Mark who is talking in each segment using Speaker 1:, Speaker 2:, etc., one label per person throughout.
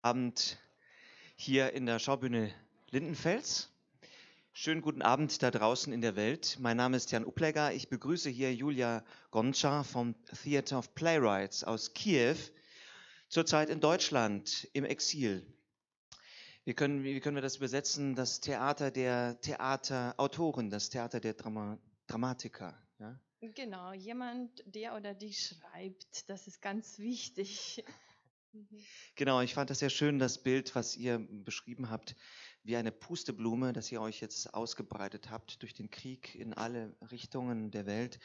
Speaker 1: Abend hier in der Schaubühne Lindenfels. Schönen guten Abend da draußen in der Welt. Mein Name ist Jan Uplegger. Ich begrüße hier Julia Gonchar vom Theater of Playwrights aus Kiew, zurzeit in Deutschland im Exil. Wie können wir das übersetzen? Das Theater der Autorin, das Theater der Dramatiker. Ja?
Speaker 2: Genau, jemand, der oder die schreibt, das ist ganz wichtig.
Speaker 1: Genau, ich fand das sehr schön, das Bild, was ihr beschrieben habt, wie eine Pusteblume, das ihr euch jetzt ausgebreitet habt durch den Krieg in alle Richtungen der Welt.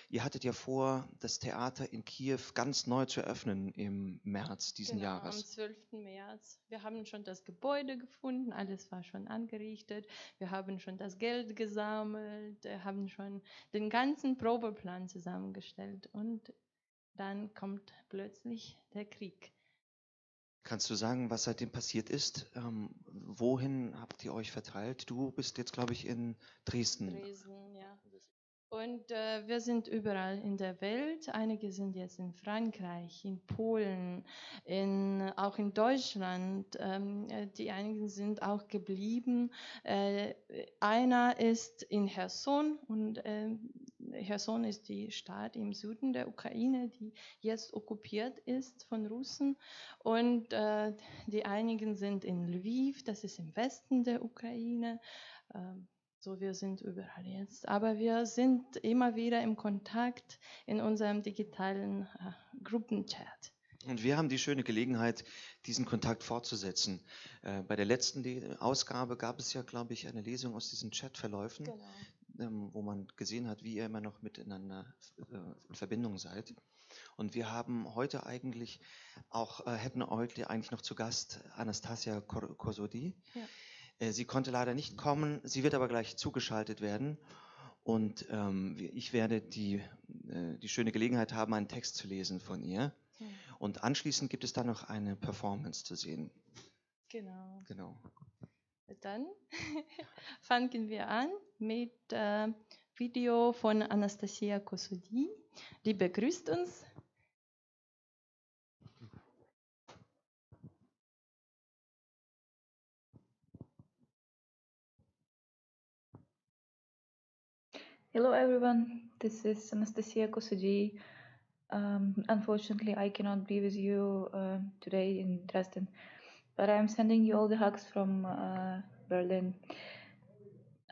Speaker 1: Ihr hattet ja vor, das Theater in Kiew ganz neu zu öffnen im März diesen Jahres.
Speaker 2: Am 12. März. Wir haben schon das Gebäude gefunden, alles war schon angerichtet. Wir haben schon das Geld gesammelt, haben schon den ganzen Probeplan zusammengestellt. Und dann kommt plötzlich der Krieg.
Speaker 1: Kannst du sagen, was seitdem passiert ist? Wohin habt ihr euch verteilt? Du bist jetzt, glaube ich, in Dresden.
Speaker 2: Dresden, ja. Und wir sind überall in der Welt. Einige sind jetzt in Frankreich, in Polen, auch in Deutschland. Die einigen sind auch geblieben. Einer ist in Cherson und Cherson ist die Stadt im Süden der Ukraine, die jetzt okkupiert ist von Russen. Und die einigen sind in Lviv, das ist im Westen der Ukraine. So, wir sind überall jetzt, aber wir sind immer wieder im Kontakt in unserem digitalen Gruppenchat.
Speaker 1: Und wir haben die schöne Gelegenheit, diesen Kontakt fortzusetzen. Bei der letzten Ausgabe gab es ja, glaube ich, eine Lesung aus diesen Chatverläufen, wo man gesehen hat, wie ihr immer noch miteinander in Verbindung seid. Und wir haben heute eigentlich hätten heute eigentlich noch zu Gast Anastasiia Kosodii. Ja. Sie konnte leider nicht kommen, sie wird aber gleich zugeschaltet werden und ich werde die schöne Gelegenheit haben, einen Text zu lesen von ihr. Und anschließend gibt es dann noch eine Performance zu sehen.
Speaker 2: Genau.
Speaker 1: Genau.
Speaker 2: Dann fangen wir an mit Video von Anastasiia Kosodii. Die begrüßt uns.
Speaker 3: Hello everyone, this is Anastasiia Kosodii. Unfortunately, I cannot be with you today in Dresden, but I'm sending you all the hugs from Berlin.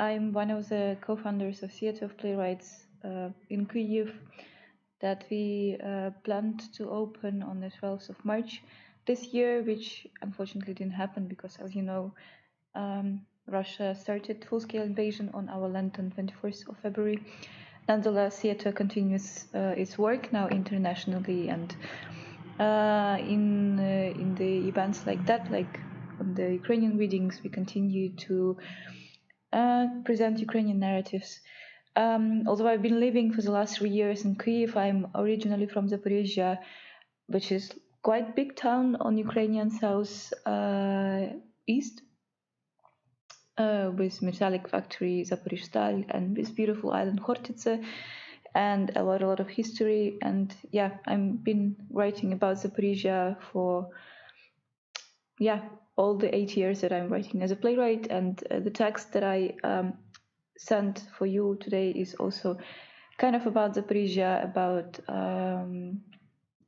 Speaker 3: I'm one of the co-founders of Theater of Playwrights in Kyiv that we planned to open on the 12th of March this year, which unfortunately didn't happen because, as you know, Russia started full-scale invasion on our land on 21st of February. Nonetheless, theater continues its work now internationally, and in the events like that, like on the Ukrainian readings, we continue to present Ukrainian narratives. Although I've been living for the last 3 years in Kyiv, I'm originally from Zaporizhia, which is quite big town on Ukrainian south east. With metallic factory Zaporizhstal and this beautiful island Khortytse, and a lot of history. And yeah, I've been writing about Zaporizhia for all the 8 years that I'm writing as a playwright. And the text that I sent for you today is also kind of about Zaporizhia, about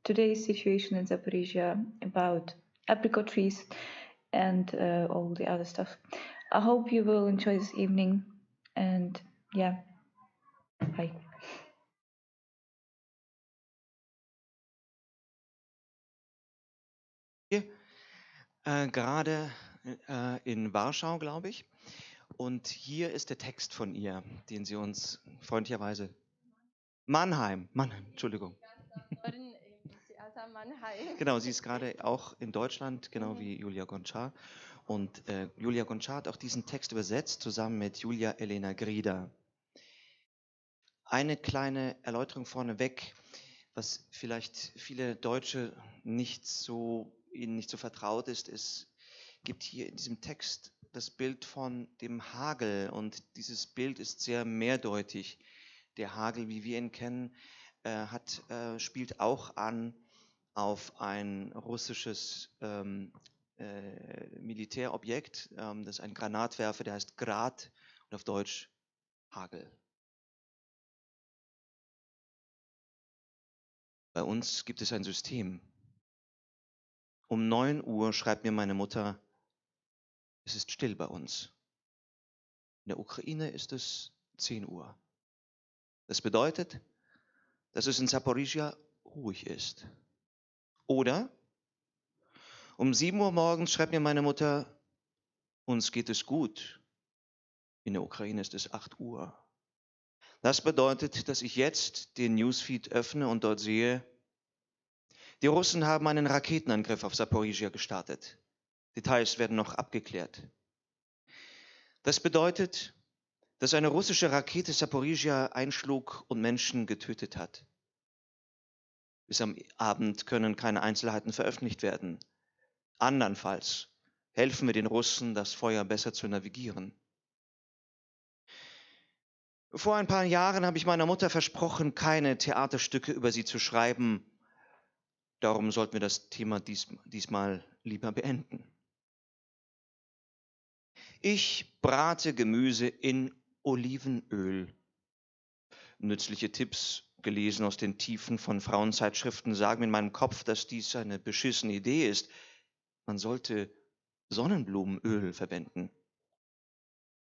Speaker 3: today's situation in Zaporizhia, about apricot trees, and all the other stuff. I hope you will enjoy this evening, and yeah, bye.
Speaker 1: Gerade in Warschau, glaube ich. Und hier ist der Text von ihr, den sie uns freundlicherweise... Mannheim, Entschuldigung.
Speaker 2: Theater Mannheim.
Speaker 1: Genau, sie ist gerade auch in Deutschland, genau wie Julia Gonchar. Und Julia Gonchar hat auch diesen Text übersetzt, zusammen mit Julia Elena Grida. Eine kleine Erläuterung vorneweg, was vielleicht viele Deutsche ihnen nicht so vertraut ist, es gibt hier in diesem Text das Bild von dem Hagel, und dieses Bild ist sehr mehrdeutig. Der Hagel, wie wir ihn kennen, spielt auch an auf ein russisches Militärobjekt. Das ist ein Granatwerfer, der heißt Grad und auf Deutsch Hagel. Bei uns gibt es ein System. Um 9 Uhr schreibt mir meine Mutter, es ist still bei uns. In der Ukraine ist es 10 Uhr. Das bedeutet, dass es in Saporischschja ruhig ist. Oder um 7 Uhr morgens schreibt mir meine Mutter, uns geht es gut. In der Ukraine ist es 8 Uhr. Das bedeutet, dass ich jetzt den Newsfeed öffne und dort sehe, die Russen haben einen Raketenangriff auf Saporischschja gestartet. Details werden noch abgeklärt. Das bedeutet, dass eine russische Rakete Saporischschja einschlug und Menschen getötet hat. Bis am Abend können keine Einzelheiten veröffentlicht werden. Andernfalls helfen wir den Russen, das Feuer besser zu navigieren. Vor ein paar Jahren habe ich meiner Mutter versprochen, keine Theaterstücke über sie zu schreiben. Darum sollten wir das Thema diesmal lieber beenden. Ich brate Gemüse in Olivenöl. Nützliche Tipps, gelesen aus den Tiefen von Frauenzeitschriften, sagen in meinem Kopf, dass dies eine beschissene Idee ist. Man sollte Sonnenblumenöl verwenden.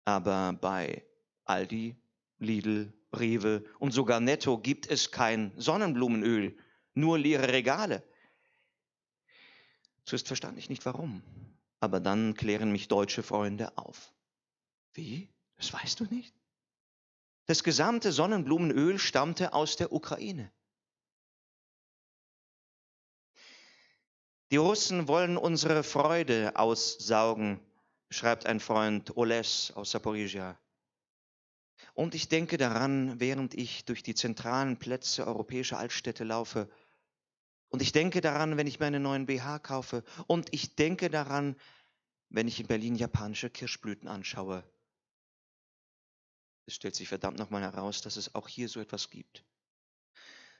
Speaker 1: Aber bei Aldi, Lidl, Rewe und sogar Netto gibt es kein Sonnenblumenöl, nur leere Regale. Zuerst verstand ich nicht warum, aber dann klären mich deutsche Freunde auf. Wie? Das weißt du nicht? Das gesamte Sonnenblumenöl stammte aus der Ukraine. Die Russen wollen unsere Freude aussaugen, schreibt ein Freund Oles aus Saporischschja. Und ich denke daran, während ich durch die zentralen Plätze europäischer Altstädte laufe. Und ich denke daran, wenn ich mir einen neuen BH kaufe. Und ich denke daran, wenn ich in Berlin japanische Kirschblüten anschaue. Es stellt sich verdammt nochmal heraus, dass es auch hier so etwas gibt.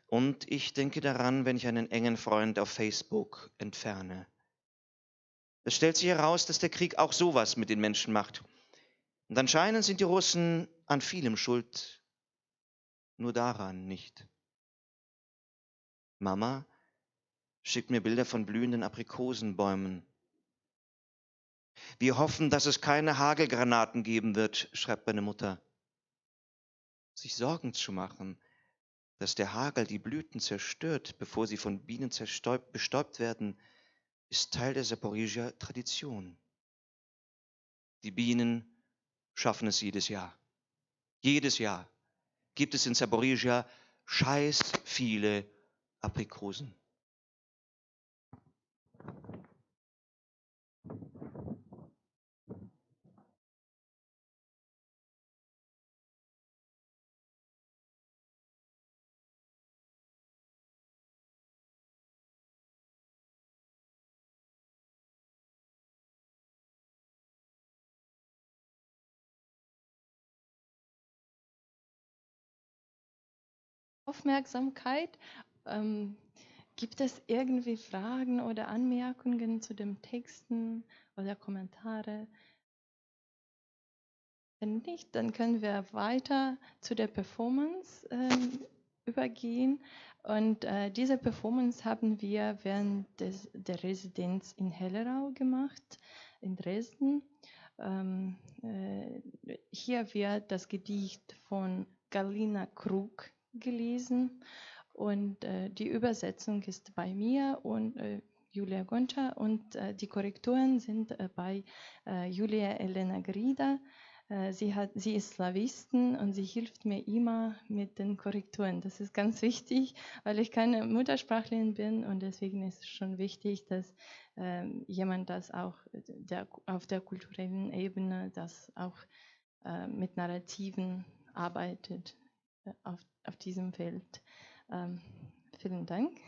Speaker 1: Und ich denke daran, wenn ich einen engen Freund auf Facebook entferne. Es stellt sich heraus, dass der Krieg auch sowas mit den Menschen macht. Und anscheinend sind die Russen an vielem schuld, nur daran nicht. Mama schickt mir Bilder von blühenden Aprikosenbäumen. Wir hoffen, dass es keine Hagelgranaten geben wird, schreibt meine Mutter. Sich Sorgen zu machen, dass der Hagel die Blüten zerstört, bevor sie von Bienen bestäubt werden, ist Teil der Saporischschja Tradition. Die Bienen schaffen es jedes Jahr. Jedes Jahr gibt es in Saporischschja scheiß viele Aprikosen.
Speaker 2: Aufmerksamkeit. Gibt es irgendwie Fragen oder Anmerkungen zu den Texten oder Kommentare? Wenn nicht, dann können wir weiter zu der Performance übergehen. Und diese Performance haben wir während der Residenz in Hellerau gemacht, in Dresden. Hier wird das Gedicht von Galina Krug gelesen und die Übersetzung ist bei mir und Julia Gonchar und die Korrekturen sind bei Julia Elena Grida. Sie ist Slawistin und sie hilft mir immer mit den Korrekturen. Das ist ganz wichtig, weil ich keine Muttersprachlerin bin und deswegen ist es schon wichtig, dass jemand das auch auf der kulturellen Ebene, das auch mit Narrativen arbeitet auf diesem Feld. Vielen Dank.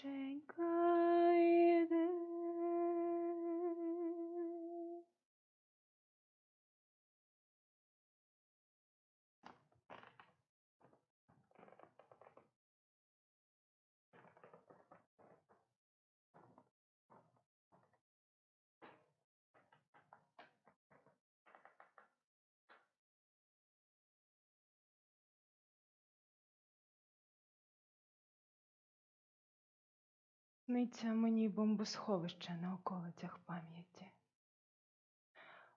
Speaker 4: тишенька йде. Сниться мені бомбосховище на околицях пам'яті.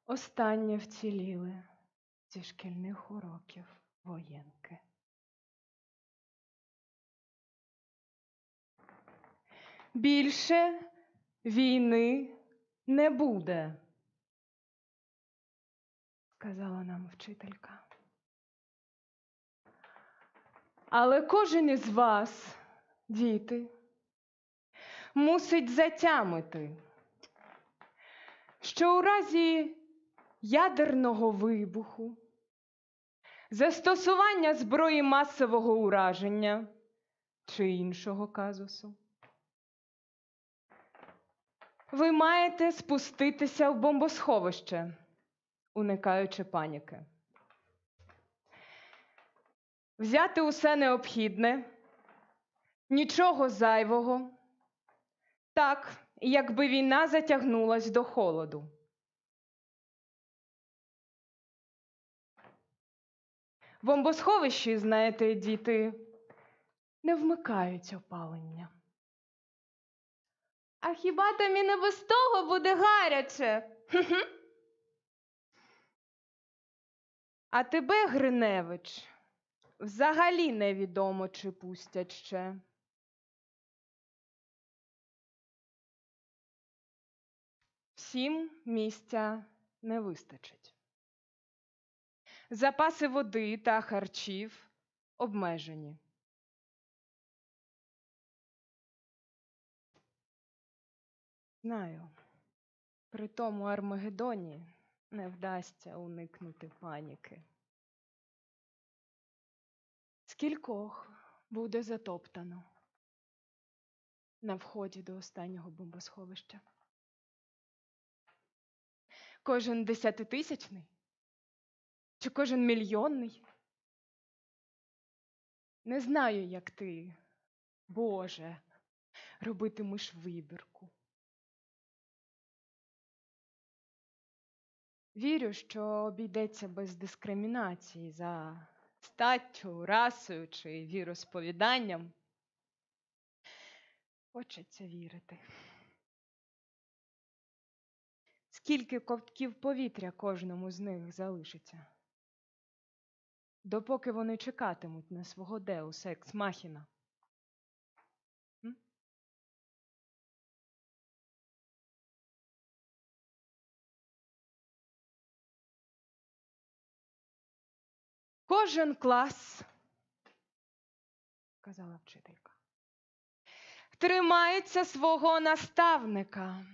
Speaker 4: Останнє вціліли зі шкільних уроків воєнки. Більше війни не буде, сказала нам вчителька. Але кожен із вас, діти, мусить затямити, що у разі ядерного вибуху, застосування зброї масового ураження чи іншого казусу, ви маєте спуститися в бомбосховище, уникаючи паніки. Взяти усе необхідне, нічого зайвого, так, якби війна затягнулась до холоду. В бомбосховищі, знаєте, діти, не вмикають опалення. А хіба там і не без того буде гаряче? А тебе, Гриневич, взагалі невідомо, чи пустять ще. Всім місця не вистачить. Запаси води та харчів обмежені. Знаю, при тому Армагеддоні не вдасться уникнути паніки. Скількох буде затоптано на вході до останнього бомбосховища? Кожен 10-тисячний? Чи кожен мільйонний? Не знаю, як ти, Боже, робитимеш вибірку. Вірю, що обійдеться без дискримінації за статтю, расою чи віросповіданням. Хочеться вірити. Скільки ковтків повітря кожному з них залишиться? Допоки вони чекатимуть на свого Деус екс махіна. Кожен клас, казала вчителька, тримається свого наставника.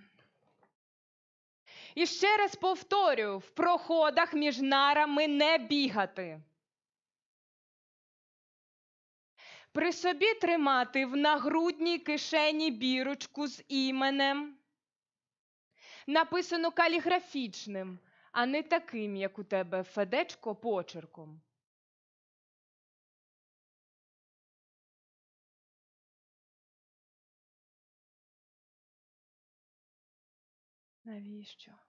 Speaker 4: І ще раз повторюю, в проходах між нарами не бігати. При собі тримати в нагрудній кишені бірочку з іменем, написано каліграфічним, а не таким, як у тебе, Федечко, почерком. Навіщо?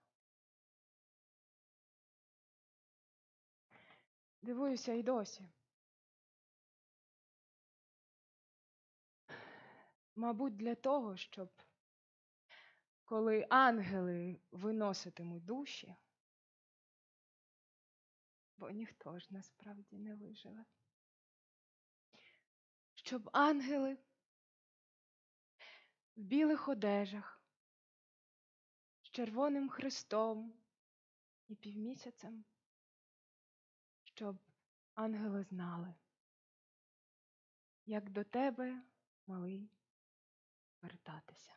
Speaker 4: Дивуюся й досі. Мабуть, для того, щоб, коли ангели виноситимуть душі, бо ніхто ж насправді не виживе, щоб ангели в білих одежах, з червоним хрестом і півмісяцем, щоб ангели знали, як до тебе, малий, вертатися.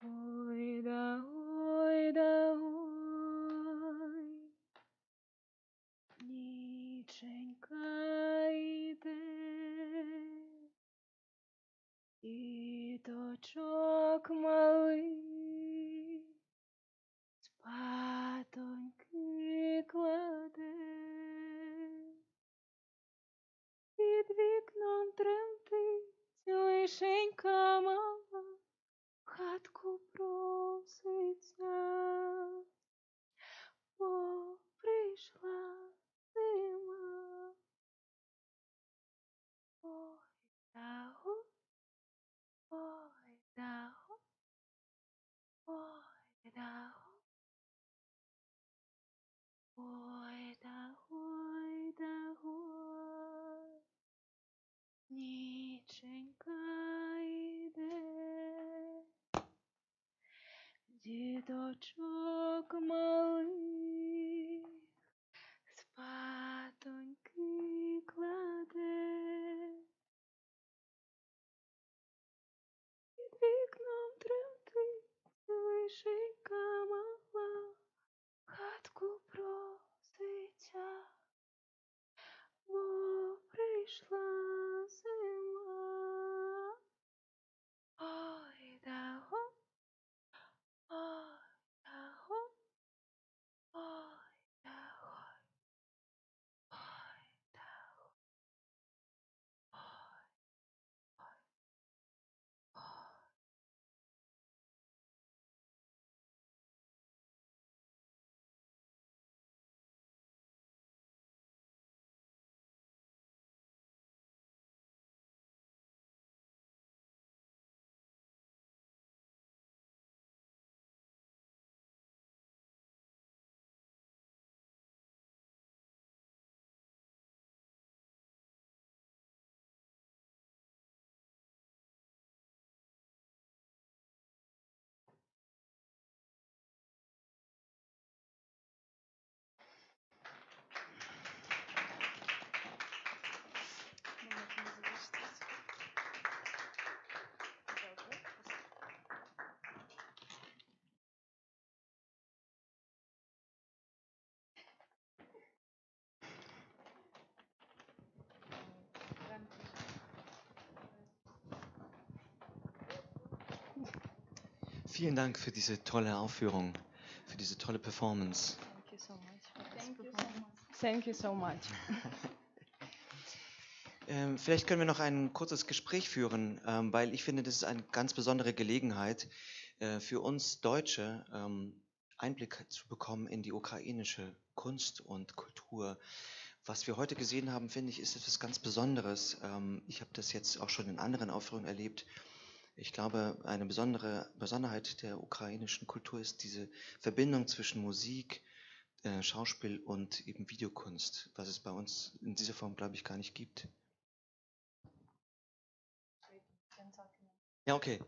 Speaker 4: Ой да ой да ой, ніченька йде, діточок малий, спатоньки кладе, під вікном тремтить лишенька мала, в хатку проситься, бо прийшла зима. Ой да ой, ой да ой, ой да ой, ой да ой да ой, ніченька йде, діточок малий, спатоньки кладе, під вікном тремтить вишенька мала, в хатку проситься, бо прийшла зима. Ой да ой, ой да ой, ой да ой, ой да ой, ой, ой.
Speaker 1: Vielen Dank für diese tolle Aufführung, für diese tolle Performance.
Speaker 2: Thank you so much for this performance. Thank you so much.
Speaker 1: Vielleicht können wir noch ein kurzes Gespräch führen, weil ich finde, das ist eine ganz besondere Gelegenheit für uns Deutsche, Einblick zu bekommen in die ukrainische Kunst und Kultur. Was wir heute gesehen haben, finde ich, ist etwas ganz Besonderes. Ich habe das jetzt auch schon in anderen Aufführungen erlebt. Ich glaube, eine Besonderheit der ukrainischen Kultur ist diese Verbindung zwischen Musik, Schauspiel und eben Videokunst, was es bei uns in dieser Form, glaube ich, gar nicht gibt. Ja, okay.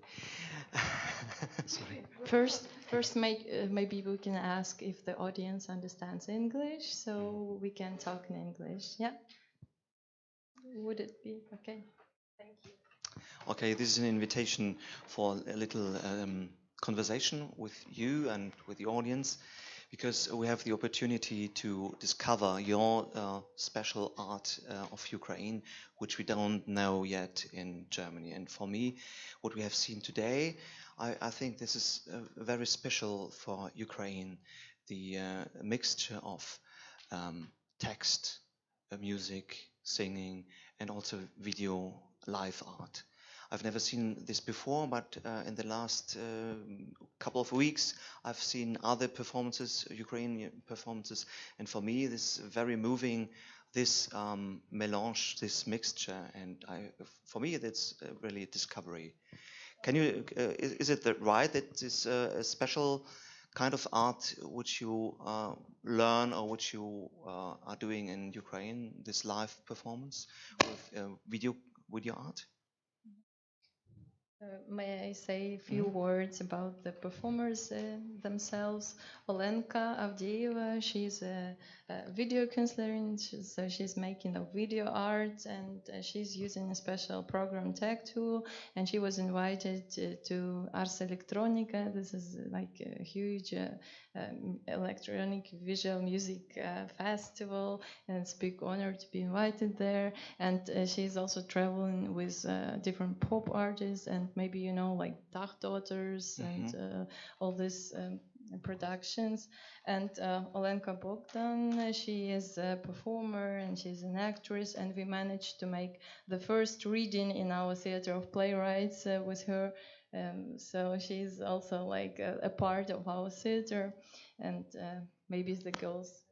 Speaker 1: Sorry.
Speaker 2: First, maybe we can ask if the audience understands English, so we can talk in English. Yeah, would it be okay? Thank you.
Speaker 1: Okay, this is an invitation for a little conversation with you and with the audience, because we have the opportunity to discover your special art of Ukraine, which we don't know yet in Germany. And for me, what we have seen today, I think this is very special for Ukraine, the mixture of text, music, singing, and also video live art. I've never seen this before, but in the last couple of weeks, I've seen other performances, Ukrainian performances, and for me, this is very moving, this melange, this mixture, and for me, that's really a discovery. Can you? Is it right that this a special kind of art which you learn or which you are doing in Ukraine, this live performance with video art?
Speaker 2: May I say a few words about the performers themselves? Olenka Avdieieva, she's a video counselor, so she's making a video art, and she's using a special program tech tool, and she was invited to Ars Electronica. This is like a huge electronic visual music festival, and it's a big honor to be invited there. And she's also traveling with different pop artists, and maybe you know, like Doch Daughters and all these productions. And Olenka Bogdan, she is a performer and she's an actress, and we managed to make the first reading in our Theater of Playwrights with her. So she's also like a part of our theater, and maybe the girls.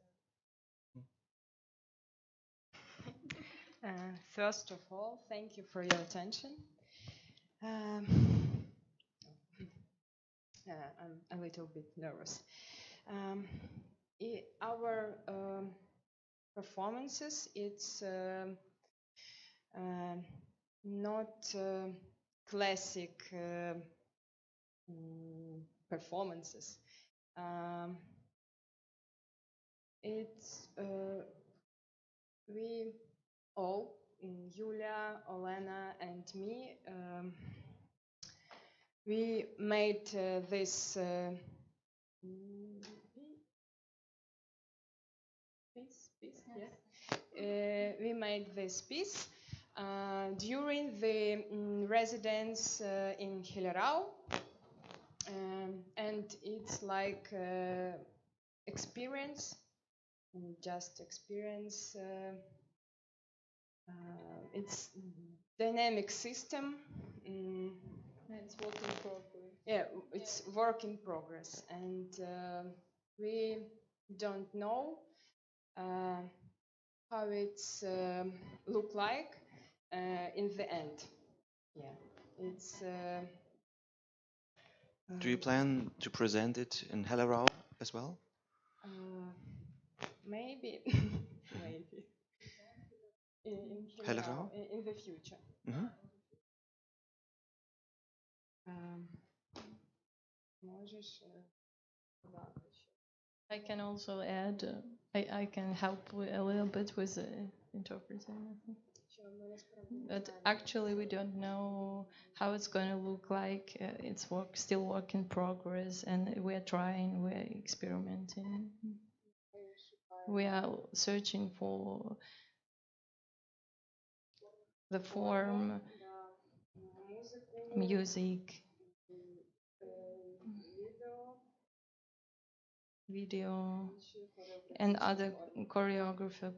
Speaker 5: First of all, thank you for your attention. I'm a little bit nervous. Our performances, it's not classic performances. It's we all, Yulia, Olena, and me, we made this piece. We made this piece during the residence in Hellerau, and it's like experience, just experience. It's dynamic system.
Speaker 2: It's work in progress.
Speaker 5: Yeah, it's work in progress, and we don't know how it's look like in the end. Yeah, it's.
Speaker 1: Do you plan to present it in Hellerau as well?
Speaker 5: Maybe, maybe. In
Speaker 1: Hellerau?
Speaker 5: In the future.
Speaker 2: I can also add, I can help a little bit with interpreting. But actually, we don't know how it's going to look like. It's still work in progress, and we're trying, we're experimenting. We are searching for the form, music, video, and other choreography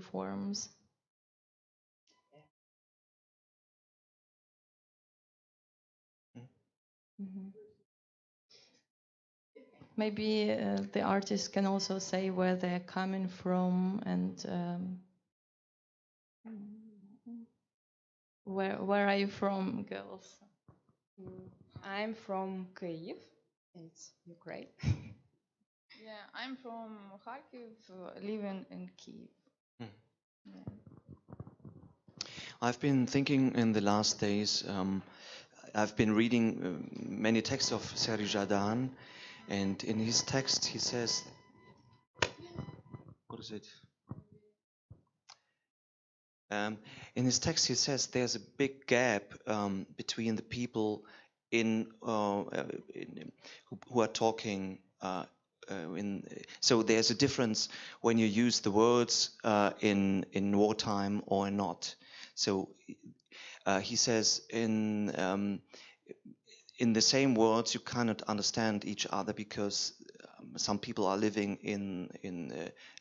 Speaker 2: forms. Maybe the artist can also say where they're coming from, and where are you from, girls?
Speaker 5: I'm from Kyiv. It's Ukraine.
Speaker 6: Yeah, I'm from Kharkiv, living in Kyiv.
Speaker 1: Yeah. I've been thinking in the last days, I've been reading many texts of Seri Jadan, and in his text he says, what is it? In his text he says there's a big gap between the people who are talking. So there's a difference when you use the words in wartime or not. So he says in the same words you cannot understand each other, because some people are living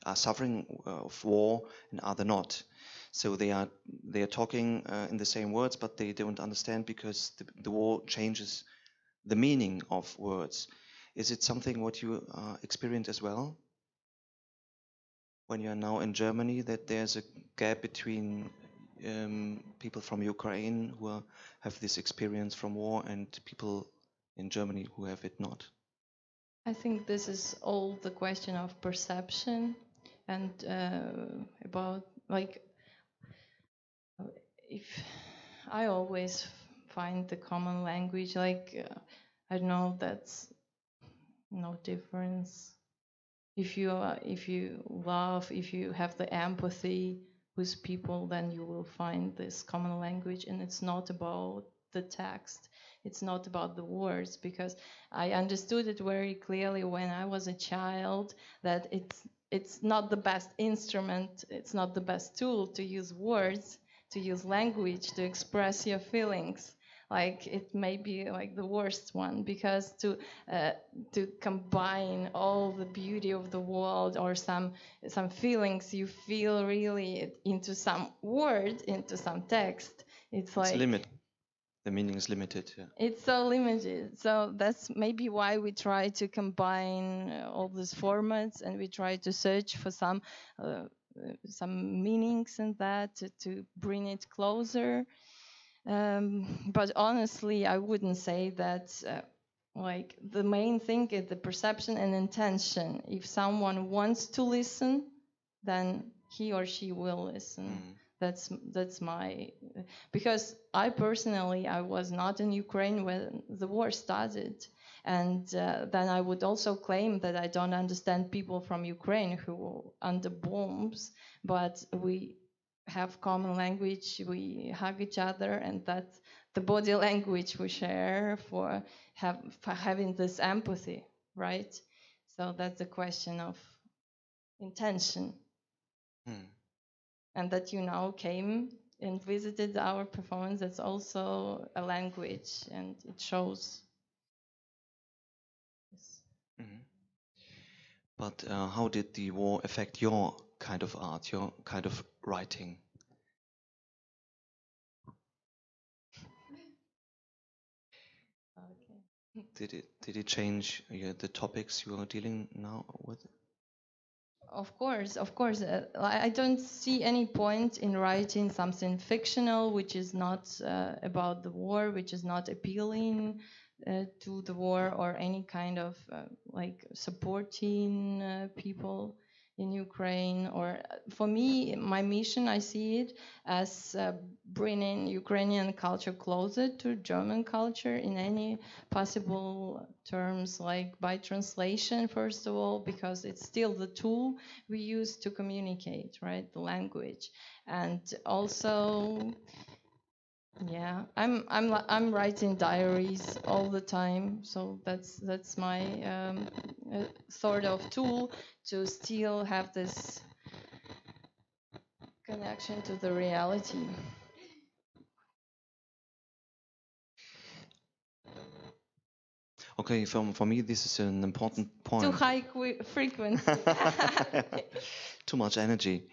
Speaker 1: are suffering of war and other not. So they are talking in the same words, but they don't understand because the war changes the meaning of words. Is it something what you experience as well when you are now in Germany, that there's a gap between people from Ukraine who have this experience from war and people in Germany who have it not?
Speaker 2: I think this is all the question of perception, and about, like, if I always find the common language. Like I don't know, that's no difference. If you love, if you have the empathy with people, then you will find this common language. And it's not about the text, it's not about the words, because I understood it very clearly when I was a child that it's not the best instrument, it's not the best tool to use words, to use language to express your feelings. Like it may be like the worst one, because to combine all the beauty of the world or some feelings you feel really into some word, into some text, it's like
Speaker 1: limited. The meaning is limited. Yeah.
Speaker 2: It's so limited. So that's maybe why we try to combine all these formats, and we try to search for some meanings in that to bring it closer. But honestly, I wouldn't say that like the main thing is the perception and intention. If someone wants to listen, then he or she will listen. That's my, because I personally, I was not in Ukraine when the war started, and then I would also claim that I don't understand people from Ukraine who were under bombs, but we have common language, we hug each other, and that's the body language we share for having this empathy, right? So that's the question of intention. And that you now came and visited our performance, that's also a language, and it shows. Yes.
Speaker 1: But how did the war affect your kind of art, your kind of writing?
Speaker 2: Okay.
Speaker 1: Did it change the topics you are dealing now with?
Speaker 2: Of course. I don't see any point in writing something fictional which is not about the war, which is not appealing to the war, or any kind of like supporting people in Ukraine. Or for me, my mission, I see it as bringing Ukrainian culture closer to German culture in any possible terms, like by translation, first of all, because it's still the tool we use to communicate, right? The language. And also, yeah, I'm writing diaries all the time, so that's my sort of tool to still have this connection to the reality.
Speaker 1: Okay, for me this is an important point.
Speaker 2: Too high frequency.
Speaker 1: Too much energy.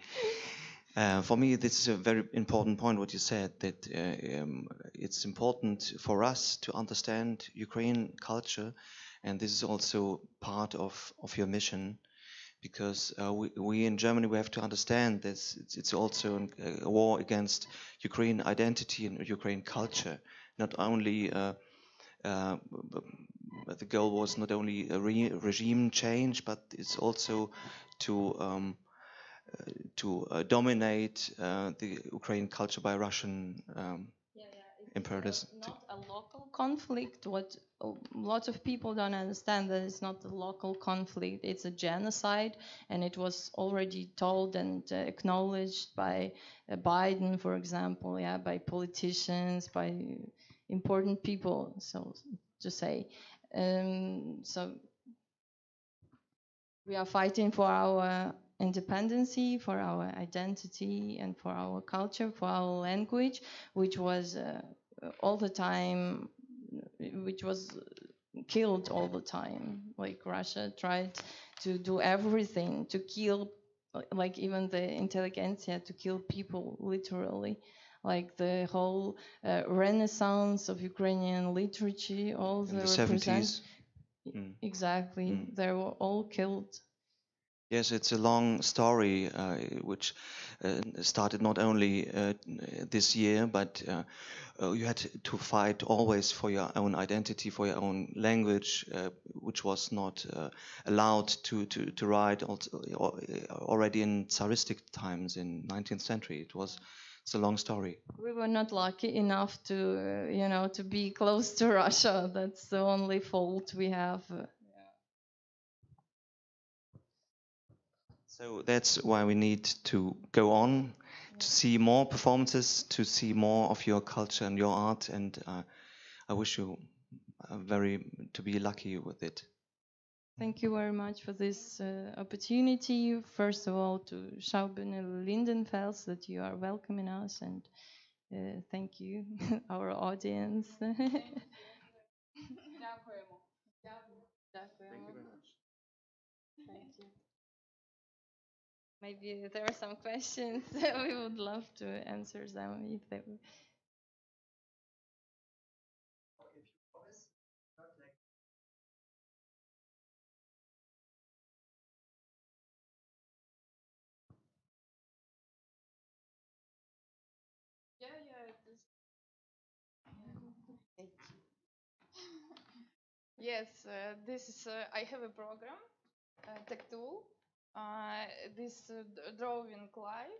Speaker 1: For me, this is a very important point, what you said, that it's important for us to understand Ukrainian culture, and this is also part of your mission, because we in Germany, we have to understand this. It's also a war against Ukrainian identity and Ukrainian culture. Not only the goal was not only a regime change, but it's also to dominate the Ukrainian culture by Russian imperialism.
Speaker 2: It's not a local conflict. What a lot of people don't understand, that it's not a local conflict. It's a genocide, and it was already told and acknowledged by Biden, for example, by politicians, by important people, so to say. So we are fighting for our independency, for our identity, and for our culture, for our language, which was all the time, which was killed all the time. Like Russia tried to do everything to kill, like even the intelligentsia, to kill people literally. Like the whole renaissance of Ukrainian literature, all
Speaker 1: in the 70s.
Speaker 2: Exactly, they were all killed.
Speaker 1: Yes, it's a long story which started not only this year, but you had to fight always for your own identity, for your own language, which was not allowed to write already in Tsaristic times in 19th century. It's a long story.
Speaker 2: We were not lucky enough to, to be close to Russia. That's the only fault we have.
Speaker 1: So that's why we need to go on, to see more performances, to see more of your culture and your art, and I wish you to be lucky with it.
Speaker 2: Thank you very much for this opportunity. First of all, to Schaubühne Lindenfels, that you are welcoming us, and thank you, our audience.
Speaker 6: Дякуємо.
Speaker 1: Thank you very much.
Speaker 2: Thank you. Maybe there are some questions. We would love to answer them if they.
Speaker 6: Yes, this is. I have a program, tech tool. This drawing live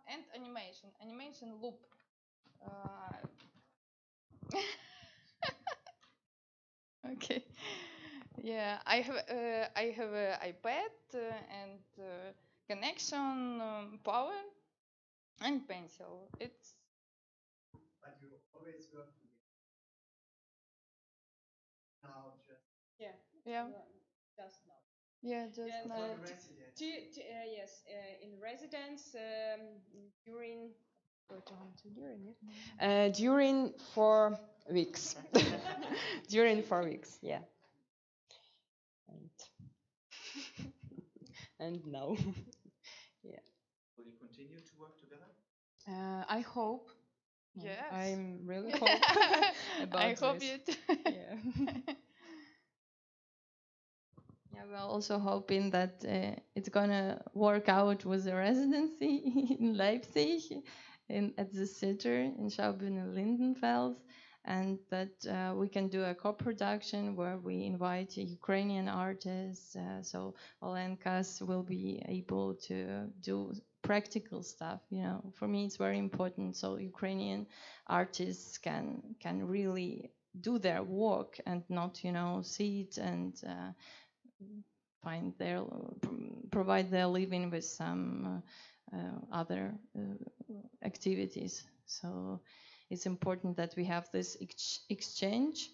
Speaker 6: and animation loop. Okay. Yeah, I have an iPad and connection, power, and pencil. It's.
Speaker 1: But you always work now just.
Speaker 6: Yeah. Yeah.
Speaker 5: Just now.
Speaker 6: Yeah, just
Speaker 5: Yeah,
Speaker 6: now.
Speaker 5: Yes, in residence during during 4 weeks. During 4 weeks, yeah. And now, yeah.
Speaker 1: Will you continue to work together?
Speaker 5: I hope.
Speaker 6: Yes.
Speaker 5: I'm really hope about
Speaker 6: I hope
Speaker 5: this.
Speaker 6: you too.
Speaker 5: Yeah.
Speaker 2: Yeah, we're also hoping that it's gonna work out with the residency in Leipzig, at the theater in Schaubühne Lindenfels, and that we can do a co-production where we invite Ukrainian artists, so Olenkas will be able to do practical stuff. For me it's very important, so Ukrainian artists can really do their work and not sit and provide their living with some other activities. So it's important that we have this exchange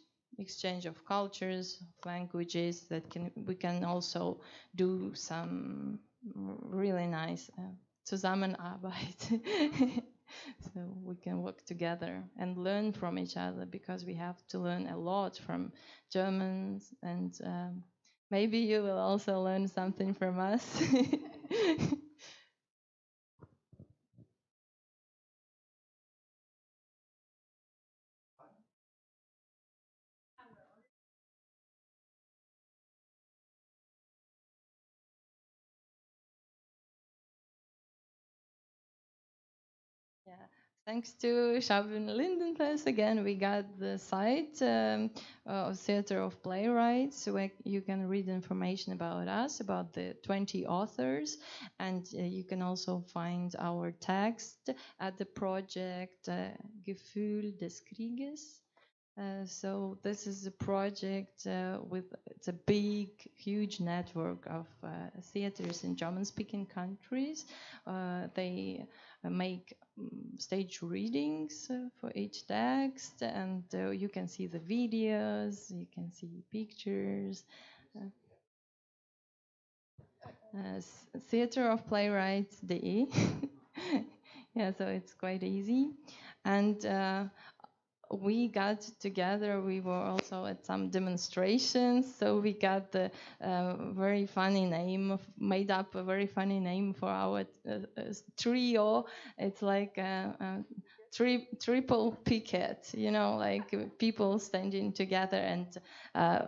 Speaker 2: of cultures, of languages, that we can also do some really nice Zusammenarbeit. So we can work together and learn from each other, because we have to learn a lot from Germans, and maybe you will also learn something from us. Yeah. Thanks to Schaubühne Lindenfels again, we got the site of Theater of Playwrights, where you can read information about us, about the 20 authors, and you can also find our text at the project Gefühl des Krieges. So this is a project it's a big, huge network of theaters in German-speaking countries. They make stage readings for each text, and you can see the videos, you can see pictures. Theater of Playwrights.de. Yeah, so it's quite easy. And we got together. We were also at some demonstrations, so we got the very funny name, made up a very funny name for our trio. It's like triple picket, you know, like people standing together and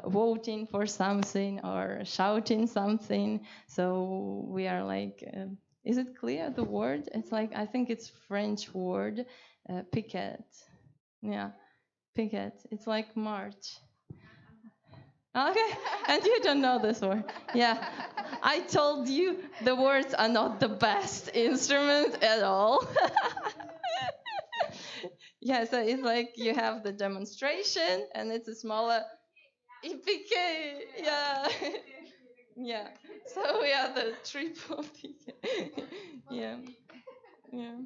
Speaker 2: voting for something or shouting something. So we are like, is it clear, the word? It's like, I think it's French word, picket. Yeah, picket. It's like march. Okay, and you don't know this word. Yeah, I told you the words are not the best instrument at all. Yeah, so it's like you have the demonstration, and it's a smaller piquet. Yeah, yeah. So we are the triple piquet. Yeah, yeah.